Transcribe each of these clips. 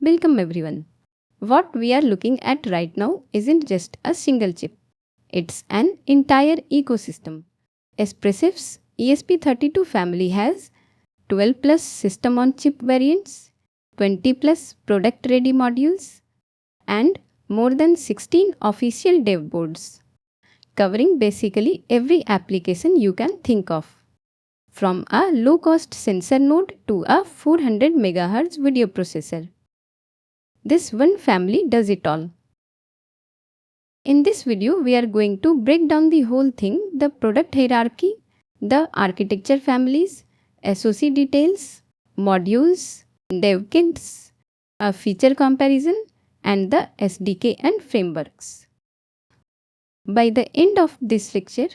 Welcome everyone. What we are looking at right now isn't just a single chip. It's an entire ecosystem. Espressif's ESP32 family has 12 plus system on chip variants, 20 plus product ready modules, and more than 16 official dev boards, covering basically every application you can think of. From a low-cost sensor node to a 400 MHz video processor. This one family does it all. In this video, we are going to break down the whole thing, the product hierarchy, the architecture families, SoC details, modules, DevKits, a feature comparison, and the SDK and frameworks. By the end of this lecture,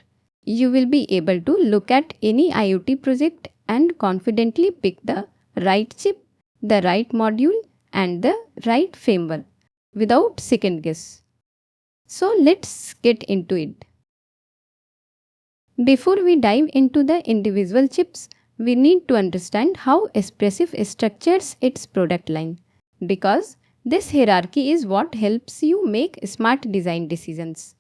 you will be able to look at any IoT project and confidently pick the right chip, the right module, and the right framework without second guess. So let's get into it. Before we dive into the individual chips, we need to understand how Espressif structures its product line, because this hierarchy is what helps you make smart design decisions.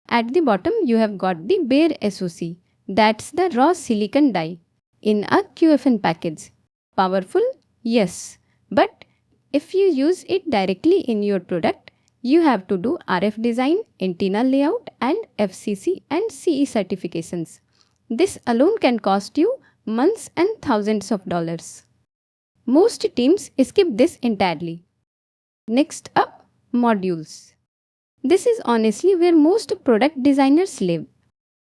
At the bottom, you have got the bare SoC, that's the raw silicon die, in a QFN package. Powerful? Yes. But if you use it directly in your product, you have to do RF design, antenna layout, and FCC and CE certifications. This alone can cost you months and thousands of dollars. Most teams skip this entirely. Next up, modules. This is honestly where most product designers live.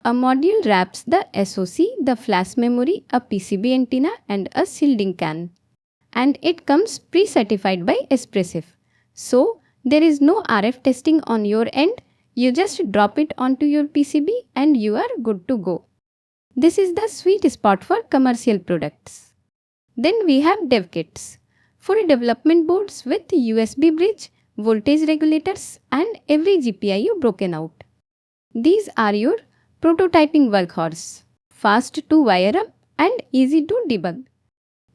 A module wraps the SoC, the flash memory, a PCB antenna, and a shielding can. And it comes pre-certified by Espressif. So, there is no RF testing on your end. You just drop it onto your PCB and you are good to go. This is the sweet spot for commercial products. Then we have DevKits. For development boards with USB bridge, voltage regulators, and every GPIO broken out. These are your prototyping workhorse, fast to wire up and easy to debug.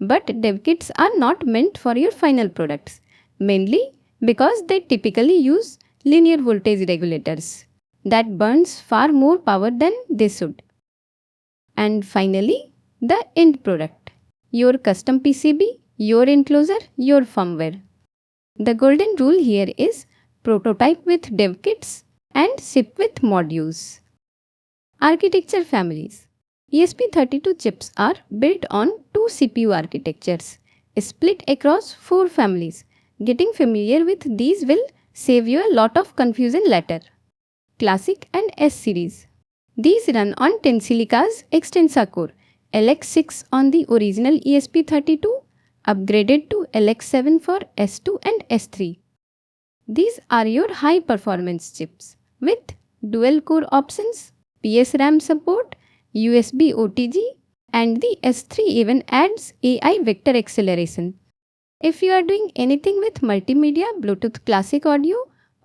But DevKits are not meant for your final products, mainly because they typically use linear voltage regulators that burns far more power than they should. And finally, the end product, your custom PCB, your enclosure, your firmware. The golden rule here is prototype with DevKits and ship with modules. Architecture families. ESP32 chips are built on two CPU architectures, split across 4 families. Getting familiar with these will save you a lot of confusion later. Classic and S series. These run on Tensilica's Extensa core, LX6 on the original ESP32, upgraded to LX7 for S2 and S3. These are your high performance chips with dual core options, PSRAM support, USB OTG, and the S3 even adds AI vector acceleration. If you are doing anything with multimedia, Bluetooth classic audio,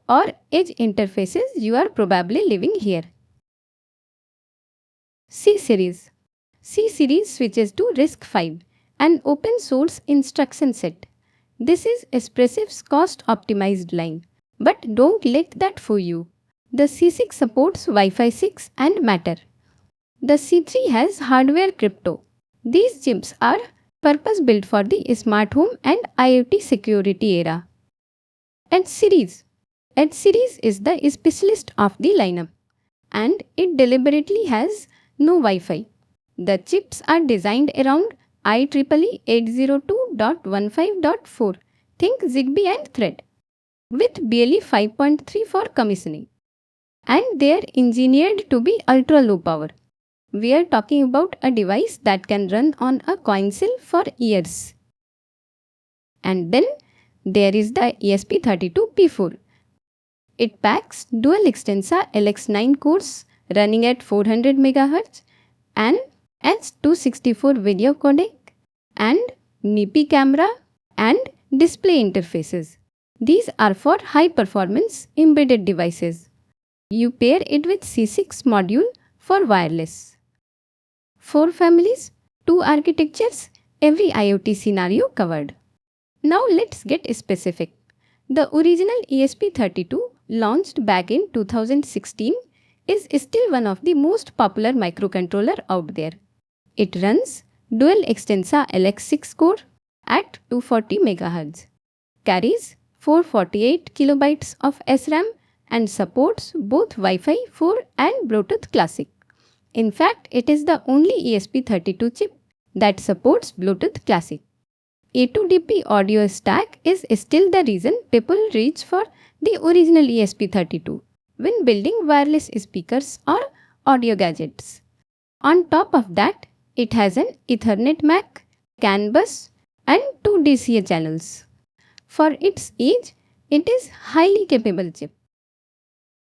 or edge interfaces, you are probably living here. C series. C series switches to RISC-V, an open source instruction set. This is Espressif's cost optimized line. But don't let that fool you. The C6 supports Wi-Fi 6 and Matter. The C3 has hardware crypto. These chips are purpose-built for the smart home and IoT security era. Edge series. Edge series is the specialist of the lineup, and it deliberately has no Wi-Fi. The chips are designed around IEEE 802.15.4, think Zigbee and Thread, with BLE 5.3 for commissioning. And they are engineered to be ultra low power. We are talking about a device that can run on a coin cell for years. And then there is the ESP32 P4. It packs dual Extensa LX9 cores running at 400 MHz and H264 video codec and MIPI camera and display interfaces. These are for high performance embedded devices. You pair it with C6 module for wireless. 4 families, 2 architectures, Every IoT scenario covered. Now let's get specific. The original ESP32 launched back in 2016 is still one of the most popular microcontroller out there. It runs dual Extensa LX6 core at 240 MHz, carries 448 kilobytes of SRAM and supports both Wi-Fi 4 and Bluetooth Classic. In fact, it is the only ESP32 chip that supports Bluetooth Classic. A2DP audio stack is still the reason people reach for the original ESP32 when building wireless speakers or audio gadgets. On top of that, it has an Ethernet MAC, CAN bus and 2 DCA channels. For its age, it is highly capable chip.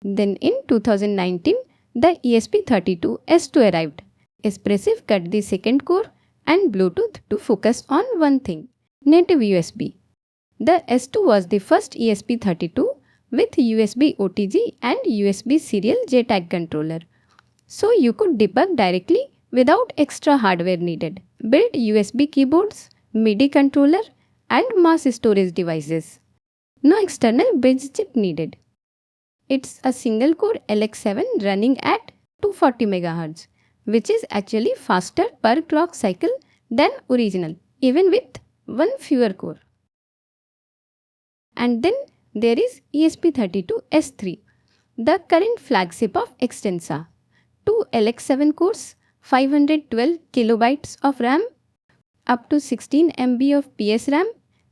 Then in 2019, the ESP32 S2 arrived. Espressif cut the second core and Bluetooth to focus on one thing, native USB. The S2 was the first ESP32 with USB OTG and USB serial JTAG controller. So you could debug directly without extra hardware needed. Build USB keyboards, MIDI controller and mass storage devices. No external bridge chip needed. It's a single core LX7 running at 240 MHz, which is actually faster per clock cycle than original, even with one fewer core. And then there is ESP32 S3, the current flagship of Extensa. 2 LX7 cores, 512 kilobytes of RAM, up to 16 MB of PSRAM,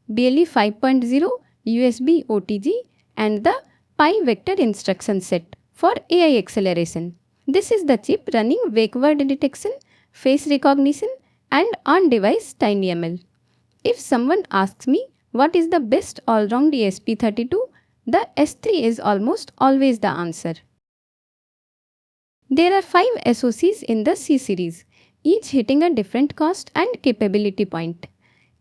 BLE 5.0 USB OTG and the Pi vector instruction set for AI acceleration. This is the chip running wake word detection, face recognition and on-device TinyML. If someone asks me what is the best all-round ESP32, the S3 is almost always the answer. There are 5 SoCs in the C series, each hitting a different cost and capability point.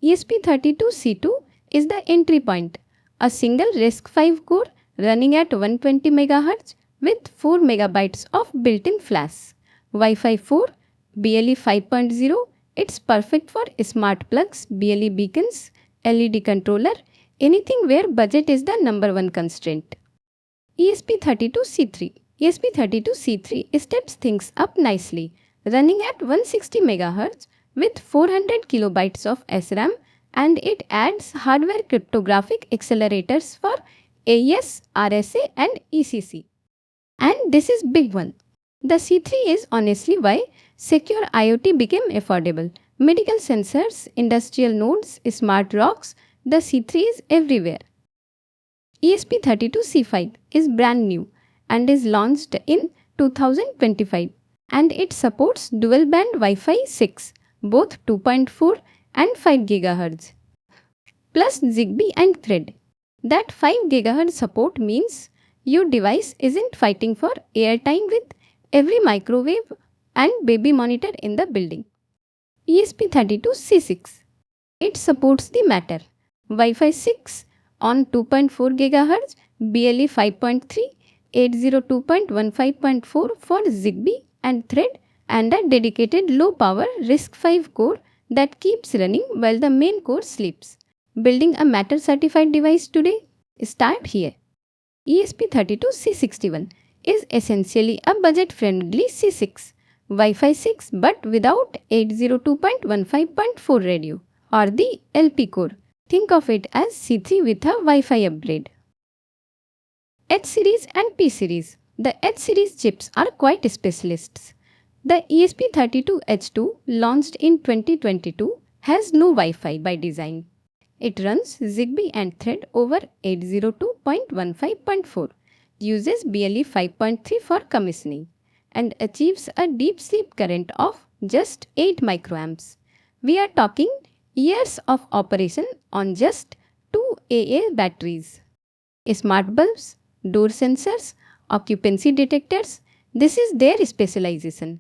ESP32 C2 is the entry point, a single RISC-V core running at 120 MHz with 4 MB of built-in flash. Wi-Fi 4, BLE 5.0, it's perfect for smart plugs, BLE beacons, LED controller, anything where budget is the number one constraint. ESP32 C3. ESP32 C3 steps things up nicely, running at 160 MHz with 400 kilobytes of SRAM, and it adds hardware cryptographic accelerators for AES, RSA and ECC. And this is big one. The C3 is honestly why secure IoT became affordable. Medical sensors, industrial nodes, smart rocks, the C3 is everywhere. ESP32 C5 is brand new and is launched in 2025 and it supports dual band Wi-Fi 6, both 2.4 and 5 GHz, plus Zigbee and Thread. That 5 GHz support means your device isn't fighting for airtime with every microwave and baby monitor in the building. ESP32 C6. It supports the Matter, Wi-Fi 6 on 2.4 GHz, BLE 5.3, 802.15.4 for Zigbee and Thread, and a dedicated low-power RISC-V core that keeps running while the main core sleeps. Building a Matter certified device today? Start here. ESP32 C61 is essentially a budget-friendly C6, Wi-Fi 6 but without 802.15.4 radio or the LP core. Think of it as C3 with a Wi-Fi upgrade. H series and P series. The H series chips are quite specialists. The ESP32 H2 launched in 2022 has no Wi-Fi by design. It runs Zigbee and Thread over 802.15.4, uses BLE 5.3 for commissioning, and achieves a deep sleep current of just 8 microamps. We are talking years of operation on just 2 AA batteries. Smart bulbs, door sensors, occupancy detectors, this is their specialization.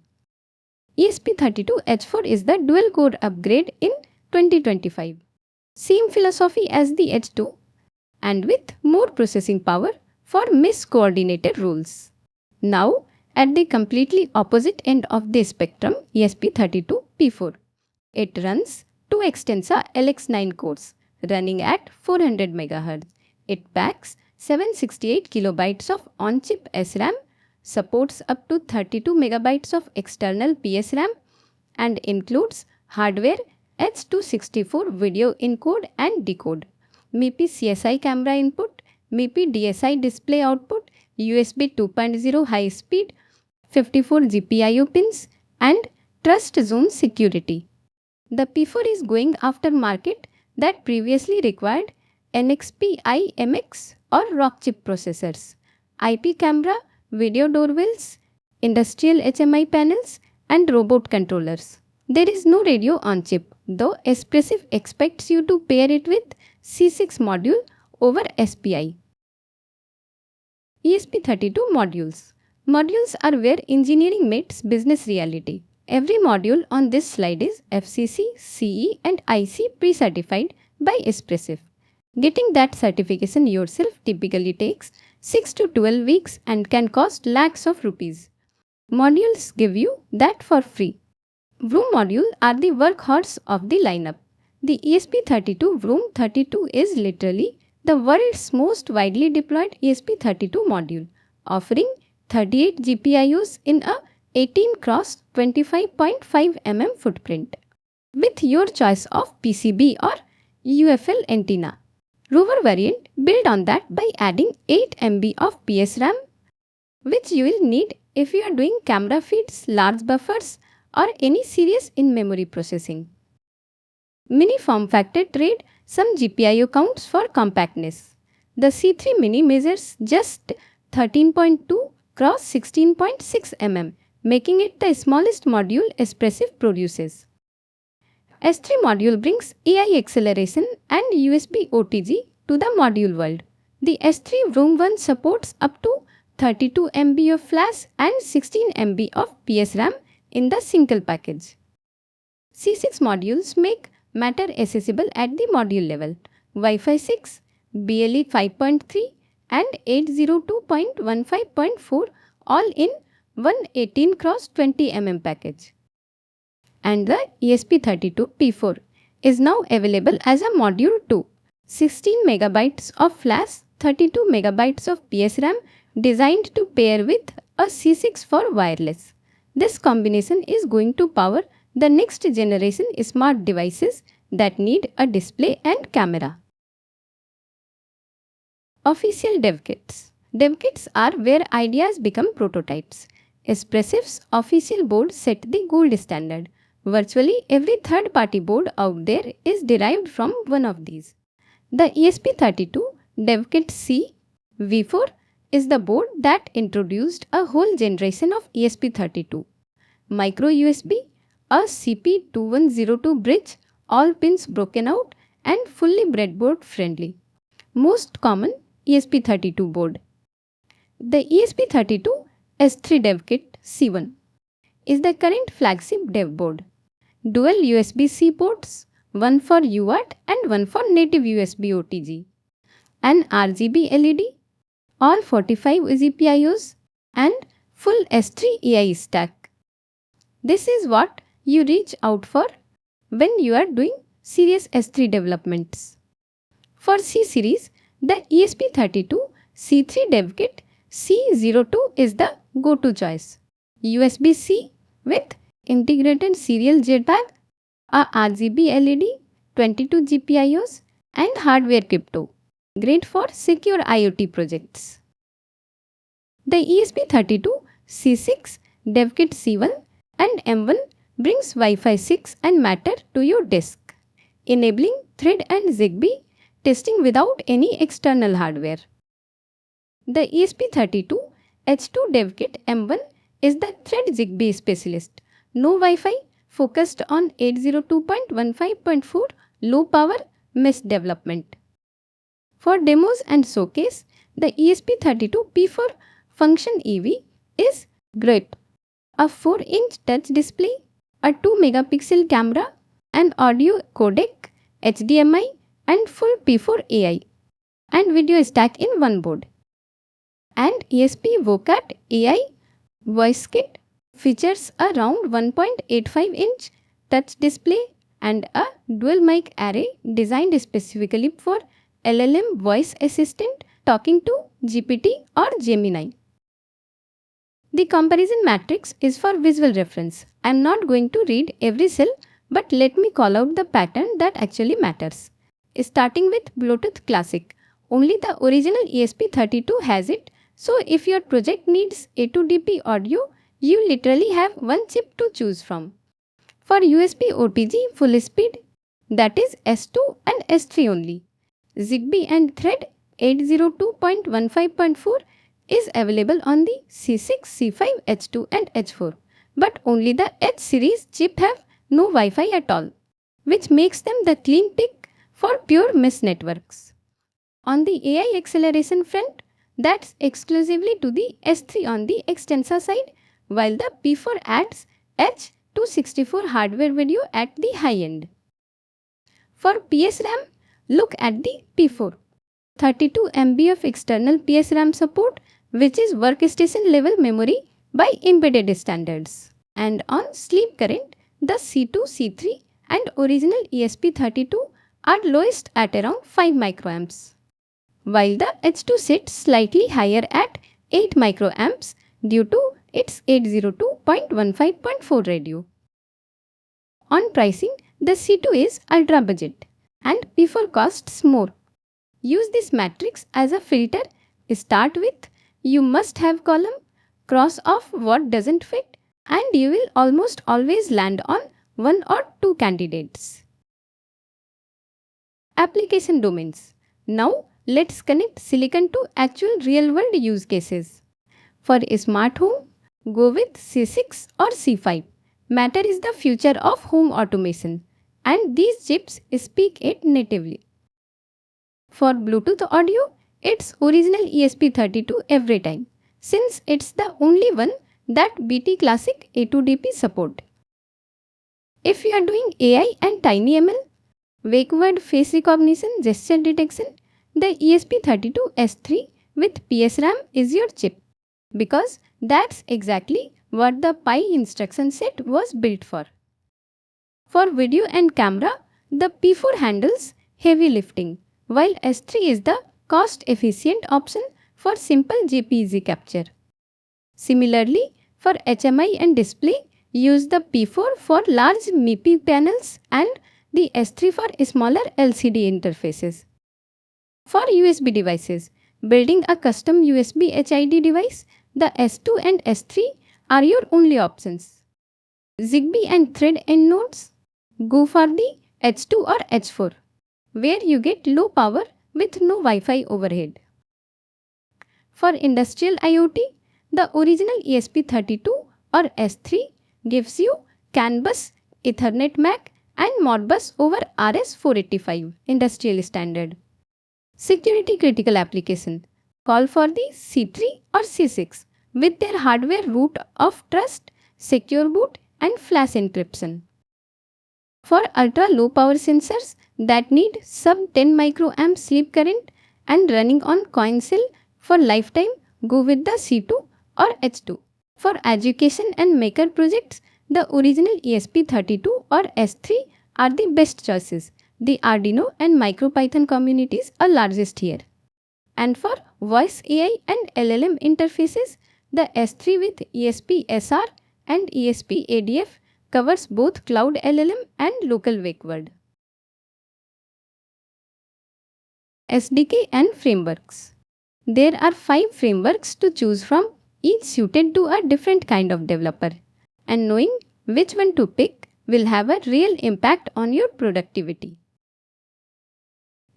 ESP32 H4 is the dual core upgrade in 2025. Same philosophy as the H2 and with more processing power for miscoordinated rules. Now at the completely opposite end of the spectrum, ESP32 P4. It runs 2 2 Extensa LX9 cores running at 400 MHz. It packs 768 kilobytes of on-chip SRAM, supports up to 32 megabytes of external PSRAM, and includes hardware H264 video encode and decode, MIPI CSI camera input, MIPI DSI display output, USB 2.0 high speed, 54 GPIO pins, and trust zone security. The P4 is going after market that previously required NXP IMX or Rockchip processors, IP camera, video doorbells, industrial HMI panels, and robot controllers. There is no radio on chip, though Espressif expects you to pair it with C6 module over SPI. ESP32 modules. Modules are where engineering meets business reality. Every module on this slide is FCC, CE and IC pre-certified by Espressif. Getting that certification yourself typically takes 6 to 12 weeks and can cost lakhs of rupees. Modules give you that for free. WROOM modules are the workhorse of the lineup. The ESP32 WROOM 32 is literally the world's most widely deployed ESP32 module, offering 38 GPIOs in a 18 x 25.5 mm footprint, with your choice of PCB or UFL antenna. Rover variant built on that by adding 8 MB of PSRAM, which you will need if you are doing camera feeds, large buffers, or any serious in-memory processing. Mini form factor trade some GPIO counts for compactness. The C3 Mini measures just 13.2 x 16.6 mm, making it the smallest module Espressif produces. S3 module brings AI acceleration and USB OTG to the module world. The S3 WROOM 1 supports up to 32 MB of flash and 16 MB of PSRAM in the single package. C6 modules make matter accessible at the module level. Wi-Fi 6, BLE 5.3 and 802.15.4 all in 118 x 20 mm package. And the ESP32 P4 is now available as a module too. 16 megabytes of flash, 32 megabytes of PSRAM designed to pair with a C6 for wireless. This combination is going to power the next generation smart devices that need a display and camera. Official DevKits. DevKits are where ideas become prototypes. Espressif's official board set the gold standard. Virtually every third-party board out there is derived from one of these. The ESP32 DevKit C V4 is the board that introduced a whole generation of ESP32. Micro USB, a CP2102 bridge, all pins broken out and fully breadboard friendly. Most common ESP32 board. The ESP32 S3 DevKit C1 is the current flagship dev board. Dual USB-C ports, one for UART and one for native USB OTG. An RGB LED, all 45 GPIOs and full S3 AI stack. This is what you reach out for when you are doing serious S3 developments. For C series, the ESP32 C3 DevKit C02 is the go-to choice. USB-C with integrated serial JTAG, a RGB LED, 22 GPIOs and hardware crypto. Great for secure IoT projects. The ESP32 C6 DevKit C1 and M1 brings Wi-Fi 6 and Matter to your disk, enabling Thread and Zigbee testing without any external hardware. The ESP32 H2 DevKit M1 is the Thread Zigbee specialist. No Wi-Fi, focused on 802.15.4 low power mesh development. For demos and showcase, the ESP32 P4 Function EV is great. A 4-inch touch display, a 2 megapixel camera, an audio codec, HDMI and full P4 AI and video stack in one board. And ESP Vocat AI voice kit features a round 1.85-inch touch display, and a dual mic array designed specifically for LLM voice assistant talking to GPT or Gemini. The comparison matrix is for visual reference. I am not going to read every cell, but let me call out the pattern that actually matters. Starting with Bluetooth Classic, only the original ESP32 has it, so if your project needs A2DP audio, you literally have one chip to choose from. For USB OTG full speed, that is S2 and S3 only. Zigbee and Thread 802.15.4 is available on the C6, C5, H2 and H4, but only the H series chip have no Wi-Fi at all, which makes them the clean pick for pure mesh networks. On the AI acceleration front, that's exclusively to the S3 on the Extensa side, while the P4 adds H264 hardware video at the high end. For PSRAM, look at the P4. 32 MB of external PSRAM support, which is workstation level memory by embedded standards. And on sleep current, the C2, C3 and original ESP32 are lowest at around 5 microamps, while the H2 sits slightly higher at 8 microamps due to its 802.15.4 radio. On pricing, the C2 is ultra budget and P4 costs more. Use this matrix as a filter. Start with you must have column, cross off what doesn't fit, and you will almost always land on one or two candidates. Application domains. Now let's connect silicon to actual real-world use cases. For a smart home, go with C6 or C5. Matter is the future of home automation, and these chips speak it natively. For Bluetooth audio, it's original ESP32 every time, since it's the only one that BT Classic A2DP support. If you are doing AI and TinyML, wake word face recognition, gesture detection, the ESP32 S3 with PSRAM is your chip, because that's exactly what the Pi instruction set was built for. For video and camera, the P4 handles heavy lifting, while S3 is the cost-efficient option for simple JPEG capture. Similarly, for HMI and display, use the P4 for large MIPI panels and the S3 for smaller LCD interfaces. For USB devices, building a custom USB HID device, the S2 and S3 are your only options. Zigbee and Thread end nodes, go for the H2 or H4, where you get low power with no Wi-Fi overhead. For industrial IoT, the original ESP32 or S3 gives you CAN bus, Ethernet MAC and Modbus over RS485 industrial standard. Security critical application, call for the C3 or C6 with their hardware root of trust, secure boot and flash encryption. For ultra low power sensors that need sub 10 microamp sleep current and running on coin cell for lifetime, go with the C2 or H2. For education and maker projects, the original ESP32 or S3 are the best choices. The Arduino and MicroPython communities are largest here. And for voice AI and LLM interfaces, the S3 with ESP-SR and ESP-ADF covers both cloud LLM and local wake word. SDK and frameworks. There are 5 frameworks to choose from, each suited to a different kind of developer, and knowing which one to pick will have a real impact on your productivity.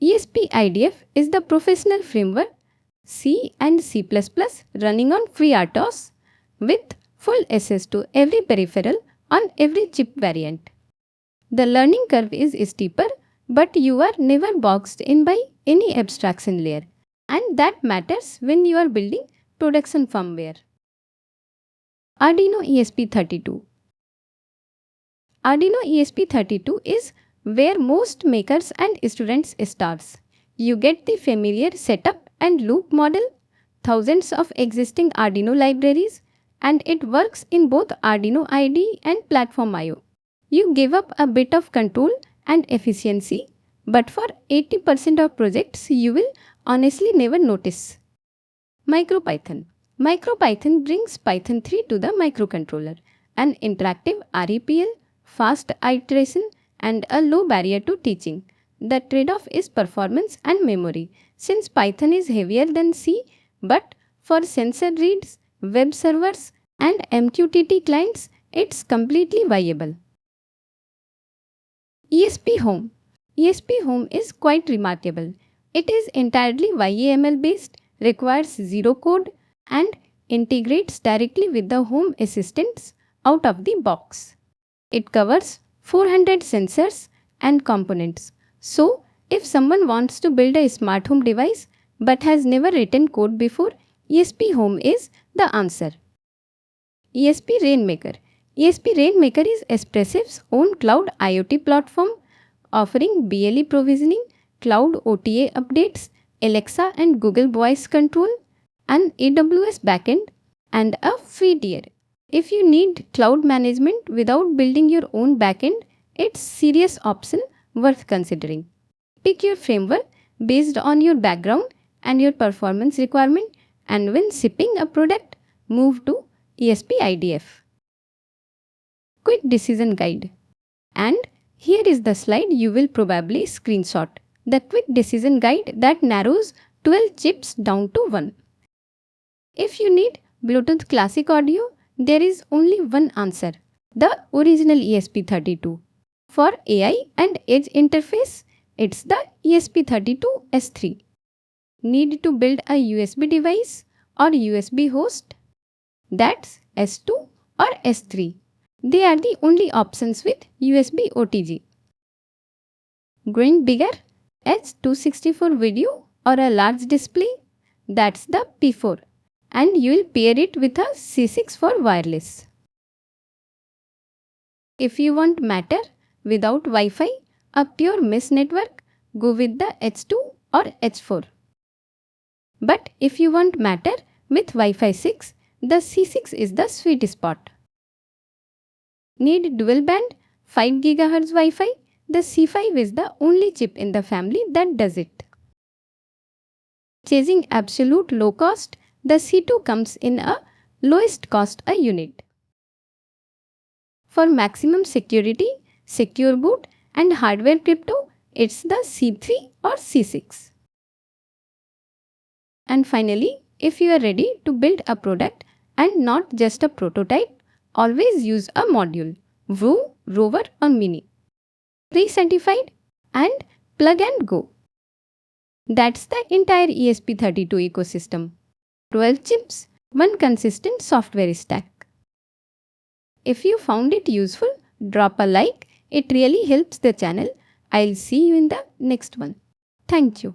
ESP-IDF is the professional framework, C and C++ running on FreeRTOS with full access to every peripheral on every chip variant. The learning curve is steeper, but you are never boxed in by any abstraction layer, and that matters when you are building production firmware. Arduino ESP32. Arduino ESP32 is where most makers and students start. You get the familiar setup and loop model, thousands of existing Arduino libraries, and it works in both Arduino IDE and Platform IO. You give up a bit of control and efficiency, but for 80% of projects you will honestly never notice. MicroPython. MicroPython brings Python 3 to the microcontroller, an interactive REPL, fast iteration, and a low barrier to teaching. The trade-off is performance and memory, since Python is heavier than C, but for sensor reads, web servers, and MQTT clients, it's completely viable. ESP Home. ESP Home is quite remarkable. It is entirely YAML based, requires zero code, and integrates directly with the Home assistants out of the box. It covers 400 sensors and components. So, if someone wants to build a smart home device but has never written code before, ESP Home is the answer. ESP Rainmaker. ESP Rainmaker is Espressif's own cloud IoT platform offering BLE provisioning, cloud OTA updates, Alexa and Google Voice control, an AWS backend, and a free tier. If you need cloud management without building your own backend, it's a serious option worth considering. Pick your framework based on your background and your performance requirement, and when shipping a product, move to ESP IDF. Quick decision guide. And here is the slide you will probably screenshot. The quick decision guide that narrows 12 chips down to 1. If you need Bluetooth Classic audio, there is only one answer, the original ESP32. For AI and Edge interface, it's the ESP32 S3. Need to build a USB device or USB host? That's S2 or S3. They are the only options with USB OTG. Growing bigger? H264 video or a large display? That's the P4. And you will pair it with a C6 for wireless. If you want Matter without Wi-Fi, a pure mesh network, go with the H2 or H4. But if you want Matter with Wi-Fi 6, the C6 is the sweet spot. Need dual band 5 GHz Wi-Fi? The C5 is the only chip in the family that does it. Chasing absolute low cost, the C2 comes in a lowest cost a unit. For maximum security, secure boot and hardware crypto, it's the C3 or C6. And finally, if you are ready to build a product and not just a prototype, always use a module, WROOM, Rover or Mini. Pre-certified and plug and go. That's the entire ESP32 ecosystem. 12 chips, one consistent software stack. If you found it useful, drop a like. It really helps the channel. I'll see you in the next one. Thank you.